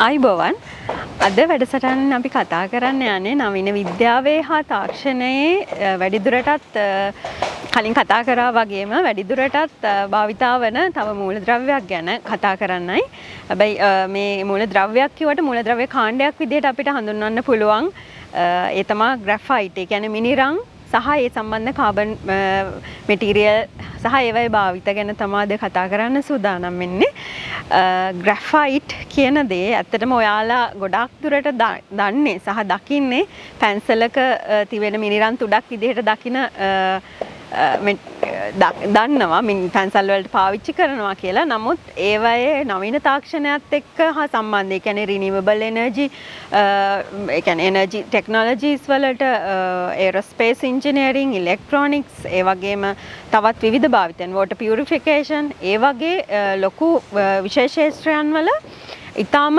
ආයිබෝවන් අද වැඩසටහන අපි කතා කරන්න යන්නේ නවීන විද්‍යාවේ හා තාක්ෂණයේ වැඩිදුරටත් කලින් කතා කරා වගේම වැඩිදුරටත් භාවිතා වන තව මූලද්‍රව්‍යයක් ගැන කතා කරන්නයි. හැබැයි මේ මූලද්‍රව්‍යයක් කියවට මූලද්‍රව්‍ය කාණ්ඩයක් විදිහට අපිට හඳුන්වන්න පුළුවන් ඒ තමයි ග්‍රැෆයිට්. ඒ කියන්නේ මිනිරං සහ ඒ සම්බන්ධ කාබන් මැටීරියල් සහ ඒවයි භාවිත ගැන තමයි අද කතා කරන්න සූදානම් වෙන්නේ. ග්‍රැෆයිට් කියන දේ ඇත්තටම ඔයාලා ගොඩක් දුරට දන්නේ සහ දකින්නේ පැන්සලක තිබෙන මිනිරන් තුඩක් විදිහට දකින දන්නවා පැන්සල් වලට පාවිච්චි කරනවා කියලා. නමුත් ඒවයේ නවීන තාක්ෂණයත් එක්ක හා සම්බන්ධ, ඒ කියන්නේ රිනිවබල් එනර්ජි, ඒ කියන්නේ එනර්ජි ටෙක්නොලොජිස් වලට ඒරෝස්පේස් ඉන්ජිනියරින්, ඉලෙක්ට්‍රොනික්ස්, ඒ වගේම තවත් විවිධ භාවිතයන්, වෝටර් පියුරිෆිකේෂන්, ඒ වගේ ලොකු විශේෂ ක්ෂේත්‍රයන් වල ඉතාම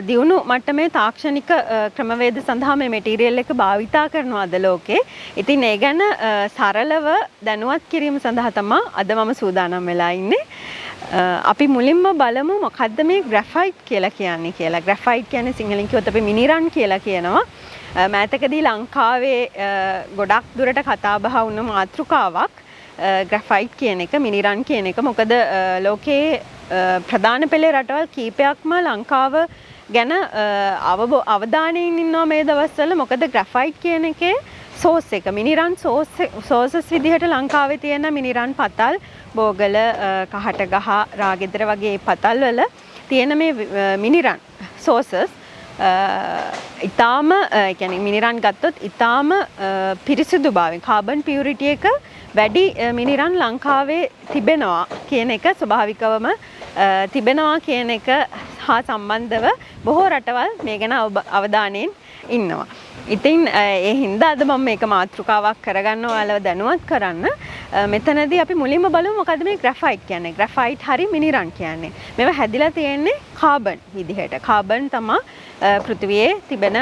දියුණු මට්ටමේ තාක්ෂණික ක්‍රමවේද සඳහා මේ මැටීරියල් එක භාවිතා කරනවා අද ලෝකේ. ඉතින් ඒ ගැන සරලව දැනුවත් කිරීම සඳහා තමයි අද මම සූදානම් වෙලා ඉන්නේ. අපි මුලින්ම බලමු මොකද්ද මේ ග්‍රැෆයිට් කියලා කියන්නේ කියලා. ග්‍රැෆයිට් කියන්නේ සිංහලෙන් කිව්වොත් අපි මිනිරන් කියලා කියනවා. මෑතකදී ලංකාවේ ගොඩක් දුරට කතා බහ වුණ මාතෘකාවක් ග්‍රැෆයිට් කියන එක, මිනිරන් කියන එක. මොකද ලෝකයේ ප්‍රධාන පෙළේ රටවල් කීපයක්ම ලංකාව ගැන අවධානයෙන් ඉන්නවා මේ දවස්වල. මොකද ග්‍රැෆයිට් කියන එකේ සෝස් එක, මිනිරන් සෝසස් විදිහට ලංකාවේ තියෙන මිනිරන් පතල්, බෝගල, කහටගහ, රාගෙදර වගේ පතල් වල තියෙන මේ මිනිරන් සෝසස් ඉතාම, ඒ කියන්නේ මිනිරන් ගත්තොත් ඉතාම පිරිසිදු භාවයෙන්, කාබන් පියුරිටි එක වැඩි මිනිරන් ලංකාවේ තිබෙනවා කියන එක ස්වභාවිකවම තිබෙනවා කියන එක හා සම්බන්ධව බොහෝ රටවල් මේ ගැන අවධානයෙන් ඉන්නවා. ඉතින් ඒ හින්දා අද මම මේක මාතෘකාවක් කරගන්න ඔයාලව දැනුවත් කරන්න. මෙතනදී අපි මුලින්ම බලමු මොකද්ද මේ ග්‍රැෆයිට් කියන්නේ. ග්‍රැෆයිට් හරි මිනිරන් කියන්නේ. මේවා හැදිලා තියෙන්නේ කාබන් විදිහට. කාබන් තමයි පෘථිවියේ තිබෙන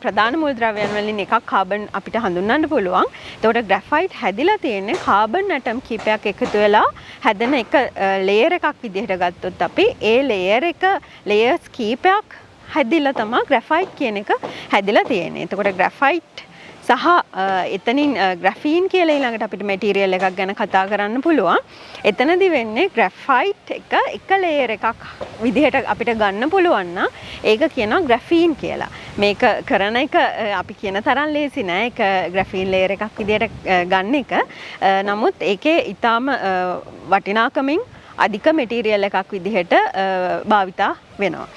ප්‍රධාන මූලද්‍රව්‍යයන් වලින් එකක්. කාබන් අපිට හඳුන්වන්න පුළුවන්. එතකොට ග්‍රැෆයිට් හැදිලා තියෙන්නේ කාබන් ඇටම් කීපයක් එකතු වෙලා හැදෙන එක ලේයර් එකක් විදිහට ගත්තොත් අපි ඒ ලේයර්ස් කීපයක් හැදිලා තමයි ග්‍රැෆයිට් කියන එක හැදිලා තියෙන්නේ. එතකොට ග්‍රැෆයිට් සහ එතනින් ග්‍රැෆීන් කියලා ඊළඟට අපිට මැටීරියල් එකක් ගැන කතා කරන්න පුළුවන්. එතනදි වෙන්නේ ග්‍රැෆයිට් එක ලේයර් එකක් විදිහට අපිට ගන්න පුළුවන් නම් ඒක කියනවා ග්‍රැෆීන් කියලා. මේක කරන එක අපි කියන තරම් ලේසි නෑ. ඒක ග්‍රැෆීන් ලේයර් එකක් විදිහට ගන්න එක. නමුත් ඒකේ ඊටාම වටිනාකමින් අධික මැටීරියල් එකක් විදිහට භාවිතා වෙනවා.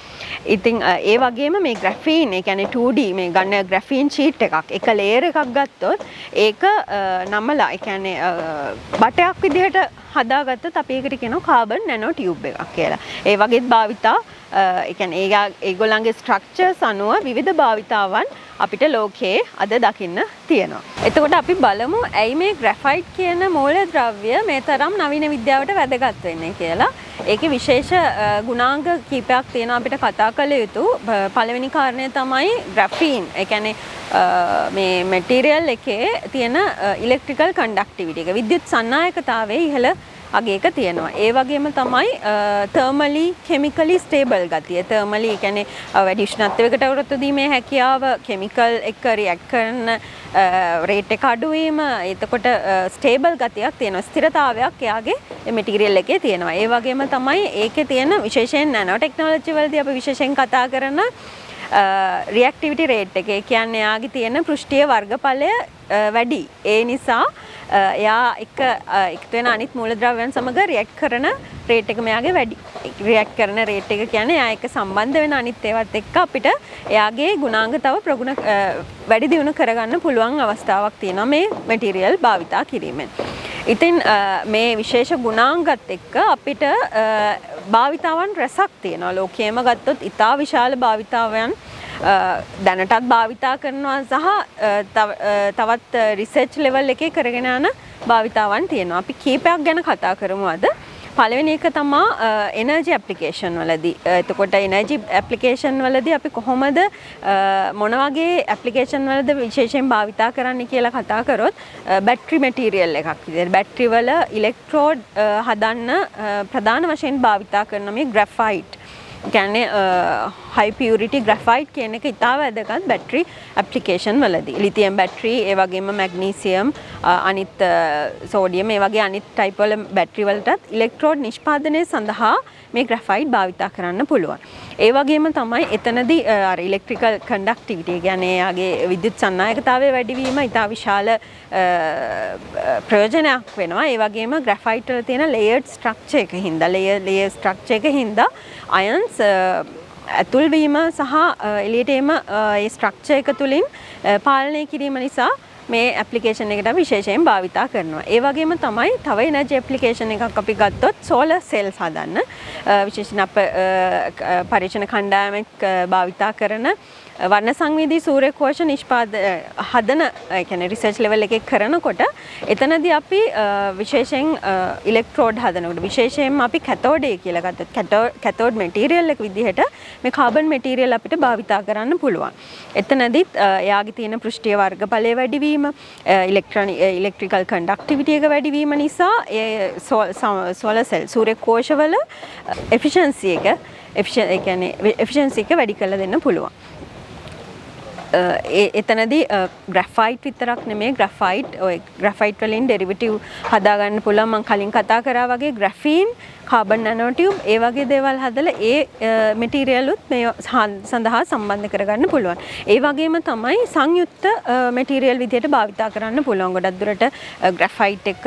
ඉතින් ඒ වගේම මේ ග්‍රැෆීන්, ඒ කියන්නේ 2D මේ ගන්න ග්‍රැෆීන් ෂීට් එකක්, එක ලේයර් එකක් ගත්තොත් ඒක නමලා, ඒ කියන්නේ බටයක් විදිහට හදාගත්තොත් අපි ඒකට කියනවා කාබන් නැනෝ ටියුබ් එකක් කියලා. ඒ වගේත් භාවිතා, ඒ කියන්නේ ඒගොල්ලන්ගේ ස්ට්‍රක්චර්ස් අනුව විවිධ භාවිතාවන් අපිට ලෝකයේ අද දකින්න තියෙනවා. එතකොට අපි බලමු ඇයි මේ ග්‍රැෆයිට් කියන මූලද්‍රව්‍ය මේ තරම් නවීන විද්‍යාවට වැදගත් වෙන්නේ කියලා. ඒකේ විශේෂ ගුණාංග කීපයක් තියෙනවා අපිට කතා කළ යුතු. පළවෙනි කාරණය තමයි ග්‍රැෆීන්. ඒ කියන්නේ මේ මැටීරියල් එකේ තියෙන ඉලෙක්ට්‍රිකල් කන්ඩක්ටිවිටි එක, විද්‍යුත් සන්නායකතාවයේ ඉහළ අගයක තියෙනවා. ඒ වගේම තමයි තර්මලි කෙමිකලි ස්ටේබල් ගතිය. තර්මලි ඒ කියන්නේ වැඩි උෂ්ණත්වයකට වෘත දීමේ හැකියාව, කෙමිකල් එක්ක රියැක්ට් කරන රේට් එක අඩු වීම, එතකොට ස්ටේබල් ගතියක් තියෙනවා. ස්ථිරතාවයක් එයාගේ මැටීරියල් එකේ තියෙනවා. ඒ වගේම තමයි ඒකේ තියෙන විශේෂයෙන් නැනෝ ටෙක්නොලොජි වලදී අපි විශේෂයෙන් කතා කරන රියැක්ටිවිටි රේට් එක. ඒ කියන්නේ එයාගේ තියෙන පෘෂ්ඨීය වර්ගඵලය වැඩි. ඒ නිසා එයා එකතු වෙන අනිත් මූලද්‍රව්‍යයන් සමග රියැක්ට් කරන රේට් එක මෙයාගේ වැඩි. රියැක්ට් කරන රේට් එක කියන්නේ එයා එක්ක සම්බන්ධ වෙන අනිත් ඒවාත් එක්ක අපිට එයාගේ ගුණාංග තව ප්‍රගුණ වැඩි දියුණු කරගන්න පුළුවන් අවස්ථාවක් තියෙනවා මේ මැටීරියල් භාවිතා කිරීමෙන්. ඉතින් මේ විශේෂ ගුණාංගත් එක්ක අපිට භාවිතාවන් රැසක් තියෙනවා. ලෝකයේම ගත්තොත් ඉතා විශාල භාවිතාවන් දැනටත් භාවිතා කරනවා සහ තවත් රිසර්ච් ලෙවල් එකේ කරගෙන යන භාවිතාවන් තියෙනවා. අපි කීපයක් ගැන කතා කරමු අද. පළවෙනි එක තමයි එනර්ජි ඇප්ලිකේෂන් වලදී. එතකොට එනර්ජි ඇප්ලිකේෂන් වලදී අපි කොහොමද මොන වගේ ඇප්ලිකේෂන් වලද විශේෂයෙන් භාවිතා කරන්න කියලා කතා කරොත් බැටරි මැටීරියල් එකක් විදිහට බැටරි වල ඉලෙක්ට්‍රෝඩ් හදන්න ප්‍රධාන වශයෙන් භාවිතා කරන මේ ග්‍රැෆයිට් කියන්නේ high purity graphite කියන එක ඉතාම වැදගත් බැටරි ඇප්ලිකේෂන් වලදී. ලිතියම් බැටරි, ඒ වගේම මැග්නීසියම්, අනිත් සෝඩියම්, ඒ වගේ අනිත් ටයිප් වල බැටරි වලටත් ඉලෙක්ට්‍රෝඩ් නිෂ්පාදනය සඳහා මේ ග්‍රැෆයිට් භාවිතා කරන්න පුළුවන්. ඒ වගේම තමයි එතනදී අර ඉලෙක්ට්‍රිකල් කන්ඩක්ටිවිටි කියන්නේ යාගේ විද්‍යුත් සන්නායකතාවය වැඩිවීම ඉතා විශාල ප්‍රයෝජනයක් වෙනවා. ඒ වගේම ග්‍රැෆයිට් වල තියෙන ලේයර්ඩ් ස්ට්‍රක්චර් එක හින්දා ලේයර් ස්ට්‍රක්චර් එක හින්දා අයන්ස් ඇතුල්වීම සහ එළියට එම ඒ ස්ට්‍රක්චර් එක තුලින් පාලනය කිරීම නිසා මේ ඇප්ලිකේෂන් එකට විශේෂයෙන් භාවිතා කරනවා. ඒ වගේම තමයි තව එනර්ජි ඇප්ලිකේෂන් එකක් අපි ගත්තොත් සෝලර් සෙල්ස් හදන්න. විශේෂයෙන් අප පරීක්ෂණ කණ්ඩායමක් භාවිතා කරන වර්ණ සංවේදී සූර්ය කෝෂ හදන කියන්නේ රිසර්ච් ලෙවල් එකේ කරනකොට එතනදී අපි විශේෂයෙන් ඉලෙක්ට්‍රෝඩ් හදනකොට විශේෂයෙන්ම අපි කැතෝඩ් කියලා ගත්තොත් කැතෝඩ් මැටීරියල් එක විදිහට මේ කාබන් මැටීරියල් අපිට භාවිතා කරන්න පුළුවන්. එතනදිත් එයාගේ තියෙන පෘෂ්ඨීය වර්ගඵලය වැඩිවීම, ඉලෙක්ට්‍රිකල් කන්ඩක්ටිවිටි එක වැඩිවීම නිසා ඒ සෝලර් සෙල් සූර්ය කෝෂවල එෆිෂන්සි එක වැඩි කරලා දෙන්න පුළුවන්. එතනදී ග්‍රැෆයිට් විතරක් නෙමේ ග්‍රැෆයිට් වලින් ඩෙරිවටිව් හදාගන්න පුළුවන්. මම කලින් කතා කරා වගේ ග්‍රැෆීන්, කාබන් නැනෝටියුබ් ඒ වගේ දේවල් හදලා ඒ මැටීරියලුත් මේ සඳහා සම්බන්ධ කරගන්න පුළුවන්. ඒ වගේම තමයි සංයුක්ත මැටීරියල් විදියට භාවිතා කරන්න පුළුවන්. ගොඩක් දුරට ග්‍රැෆයිට් එක්ක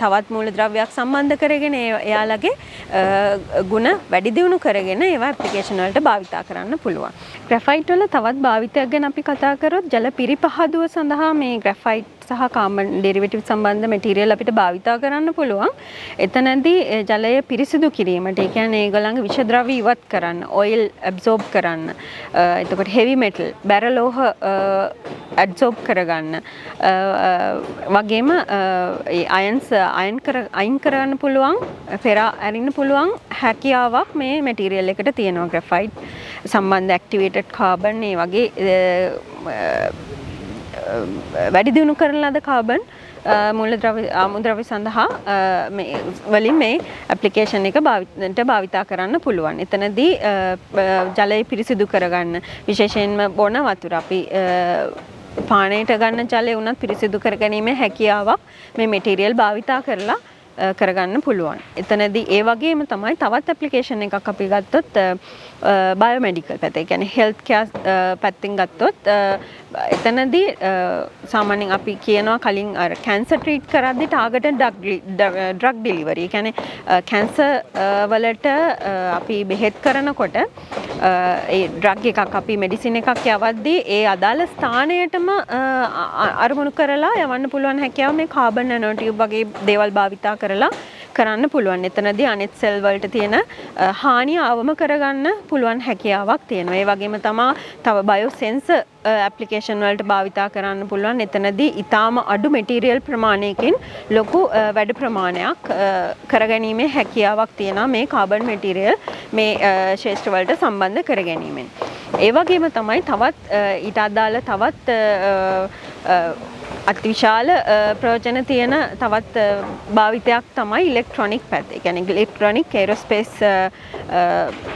තවත් මූලද්‍රව්‍යයක් සම්බන්ධ කරගෙන එයාලගේ ගුණ වැඩි දියුණු කරගෙන ඒවා ඇප්ලිකේෂන් වලට භාවිතා කරන්න පුළුවන්. ග්‍රැෆයිට් වල තවත් භාවිතයක් ගැන අපි කතා කරොත් ජල පිරිපහදුව සඳහා මේ ග්‍රැෆයිට් සහ කාබන් ඩෙරිවටිව් සම්බන්ධ මැටීරියල් අපිට භාවිතා කරන්න පුළුවන්. එතනදී ජලය පිරිසිදු කිරීමට, ඒ කියන්නේ ඒගොල්ලන්ගේ විෂ ද්‍රව්‍ය ඉවත් කරන්න, ඔයිල් ඇබ්සෝබ් කරන්න, එතකොට හෙවි මෙටල්, බැරලෝහ ඇබ්සෝබ් කරගන්න, වගේම ඒ අයින් කරන්න පුළුවන්, පෙරා ඇරින්න පුළුවන් හැකියාවක් මේ මැටීරියල් එකට තියෙනවා. ග්‍රැෆයිට් සම්බන්ධ ඇක්ටිවේටඩ් කාබන් ඒ වගේ වැඩි දියුණු කරන ලද කාබන් අමුද්‍රව්‍ය සඳහා වලින් මේ ඇප්ලිකේෂන් එක භාවිතා කරන්න පුළුවන්. එතනදී ජලය පිරිසිදු කරගන්න, විශේෂයෙන්ම බොන වතුර අපි පානයට ගන්න ජලය උනත් පිරිසිදු කරගැනීමේ හැකියාවක් මේ මැටීරියල් භාවිතා කරලා කරගන්න පුළුවන්. එතනදී ඒ වගේම තමයි තවත් ඇප්ලිකේෂන් එකක් අපි ගත්තොත් බයෝමෙඩිකල් පැත්ත. ඒ කියන්නේ හෙල්ත් කෙයාර් පැත්තෙන් ගත්තොත් එතනදී සාමාන්‍යයෙන් අපි කියනවා කලින් අර කැන්සර් ට්‍රීට් කරද්දී ටාගටඩ් ඩ්‍රග් ඩෙලිවරි. ඒ කියන්නේ කැන්සර් වලට අපි බෙහෙත් කරනකොට ඒ ඩ්‍රග් එකක් අපි මෙඩිසින් එකක් යවද්දී ඒ අදාළ ස්ථානයටම අරමුණු කරලා යවන්න පුළුවන් හැකියාව මේ කාබන් නැනෝටියුබ් වගේ දේවල් භාවිතා කරලා කරන්න පුළුවන්. එතනදී අනෙත් සෙල් වලට තියෙන හානිය අවම කරගන්න පුළුවන් හැකියාවක් තියෙනවා. ඒ වගේම තමයි තව බයෝසෙන්සර් ඇප්ලිකේෂන් වලට භාවිතා කරන්න පුළුවන්. එතනදී ඊටාම අඩු මැටීරියල් ප්‍රමාණයකින් ලොකු වැඩ ප්‍රමාණයක් කරගැනීමේ හැකියාවක් තියෙනවා මේ කාබන් මැටීරියල් මේ ශේෂ්ත්‍ර වලට සම්බන්ධ කරගැනීමෙන්. ඒ වගේම තමයි තවත් ඊට අදාළ තවත් අතිවිශාල ප්‍රයෝජන තියෙන තවත් භාවිතයක් තමයි ඉලෙක්ට්‍රොනික පැත්ත. ඒ කියන්නේ ඉලෙක්ට්‍රොනික ඒරෝස්පේස්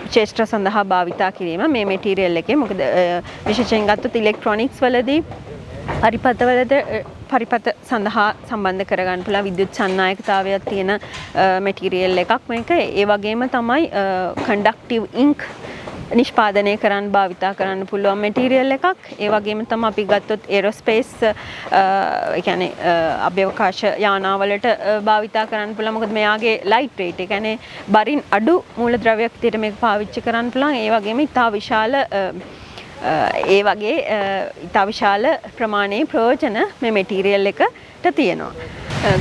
ක්ෂේත්‍ර සඳහා භාවිතා කිරීම මේ මැටීරියල් එකේ. මොකද විශේෂයෙන් ගත්තොත් ඉලෙක්ට්‍රොනික්ස් වලදී පරිපත සඳහා සම්බන්ධ කරගන්න පුළුවන් විද්‍යුත් සන්නායකතාවයක් තියෙන මැටීරියල් එකක් මේක. ඒ වගේම තමයි කන්ඩක්ටිව් ඉන්ක් නිෂ්පාදනය කරන්න භාවිතා කරන්න පුළුවන් මැටීරියල් එකක්. ඒ වගේම තමයි අපි ගත්තොත් ඒරෝස්පේස් ඒ කියන්නේ අභ්‍යවකාශ යානාවලට භාවිතා කරන්න පුළුවන්. මොකද මෙයාගේ ලයිට් වේට්, ඒ කියන්නේ බරින් අඩු මූලද්‍රව්‍යයක් විදිහට මේක පාවිච්චි කරන්න පුළුවන්. ඒ වගේම ඉතා විශාල ප්‍රමාණයේ ප්‍රයෝජන මේ මැටීරියල් එකට තියෙනවා.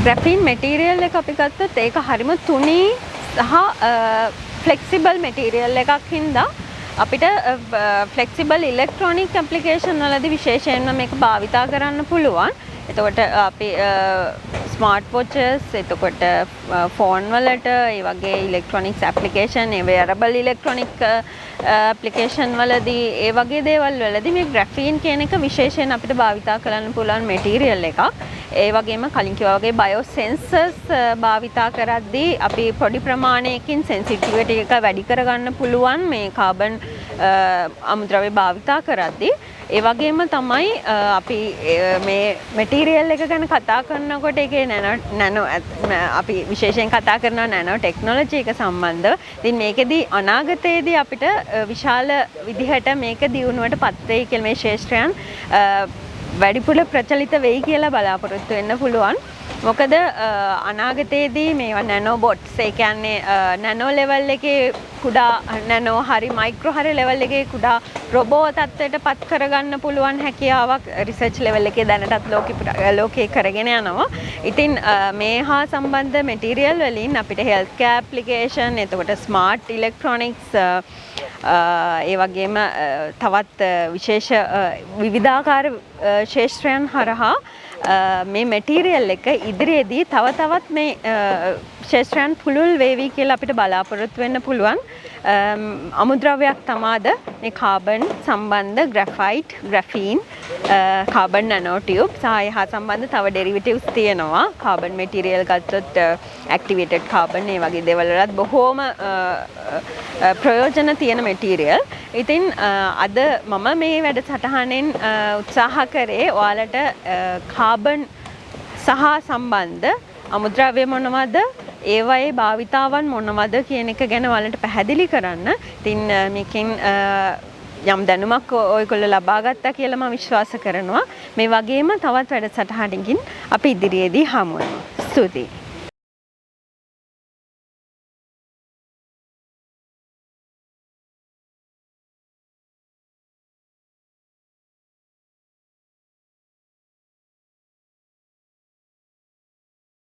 ග්‍රැෆීන් මැටීරියල් එක අපි ගත්තොත් ඒක හරිම තුනී සහ ෆ්ලෙක්සිබල් මැටීරියල් එකක් හින්දා අපිට ෆ්ලෙක්සිබල් ඉලෙක්ට්‍රොනික් ඇප්ලිකේෂන් වලදී විශේෂයෙන්ම මේක භාවිතා කරන්න පුළුවන්. එතකොට අපි ස්මාර්ට් වොචස්, එතකොට ෆෝන් වලට, ඒ වගේ ඉලෙක්ට්‍රොනික්ස් ඇප්ලිකේෂන්, ඒ වෙරබල් ඉලෙක්ට්‍රොනික් ඇප්ලිකේෂන් වලදී, ඒ වගේ දේවල් වලදී මේ ග්‍රැෆීන් කියන එක විශේෂයෙන් අපිට භාවිතා කරන්න පුළුවන් මැටීරියල් එකක්. ඒ වගේම කලින් කිව්වා වගේ බයෝසෙන්සර්ස් භාවිතා කරද්දී අපි පොඩි ප්‍රමාණයකින් සෙන්සිටිවිටි එක වැඩි කරගන්න පුළුවන් මේ කාබන් අමුද්‍රව්‍ය භාවිතා කරද්දී. ඒ වගේම තමයි අපි මේ මැටීරියල් එක ගැන කතා කරනකොට ඒකේ නැනෝ අපි විශේෂයෙන් කතා කරනවා නැනෝ ටෙක්නොලොජි එක සම්බන්ධව. ඉතින් මේකෙදී අනාගතයේදී අපිට විශාල විදිහට මේක දියුණුවට පත් වෙයි කියලා මේ ශාස්ත්‍රයන් වැඩිපුර ප්‍රචලිත වෙයි කියලා බලාපොරොත්තු වෙන්න පුළුවන්. මොකද අනාගතයේදී මේවා නැනෝ බොට්ස් ඒ කියන්නේ නැනෝ ලෙවල් එකේ කුඩා නැනෝ හරි මයික්‍රෝ හරි ලෙවල් එකේ කුඩා රොබෝ තත්ත්වයට පත් කරගන්න පුළුවන් හැකියාවක් රිසර්ච් ලෙවල් එකේ දැනටත් ලෝකේ කරගෙන යනවා. ඉතින් මේ හා සම්බන්ධ මැටීරියල් වලින් අපිට හෙල්ත් කෙයාර් ඇප්ලිකේෂන් එතකොට ස්මාර්ට් ඉලෙක්ට්‍රොනික්ස් ඒ වගේම තවත් විශේෂ විවිධාකාර ශාස්ත්‍රයන් හරහා මේ මැටීරියල් එක ඉදිරියේදී තව තවත් මේ ශාස්ත්‍රයන් පුළුල් වේවි කියලා අපිට බලාපොරොත්තු වෙන්න පුළුවන්. අමුද්‍රව්‍යයක් තමාද මේ කාබන් සම්බන්ධ ග්‍රැෆයිට්, ග්‍රැෆීන්, කාබන් නැනෝ ටියුබ් සහ හා සම්බන්ධ තව ඩෙරිවටිව්ස් තියෙනවා. කාබන් මැටීරියල් ගත්තොත් ඇක්ටිවේටඩ් කාබන් ඒ වගේ දේවල් වලත් බොහෝම ප්‍රයෝජන තියෙන මැටීරියල්. ඉතින් අද මම මේ වැඩසටහනෙන් උත්සාහ කරේ ඔයාලට කාබන් සහ සම්බන්ධ අමුද්‍රව්‍ය මොනවද, ඒවයේ භාවිතාවන් මොනවද කියන එක ගැන ඔයාලට පැහැදිලි කරන්න. ඉතින් මේකෙන් යම් දැනුමක් ඔයගොල්ලෝ ලබා ගත්තා කියලා මම විශ්වාස කරනවා. මේ වගේම තවත් වැඩසටහනකින් අපි ඉදිරියේදී හමු වෙනවා. ස්තුතියි.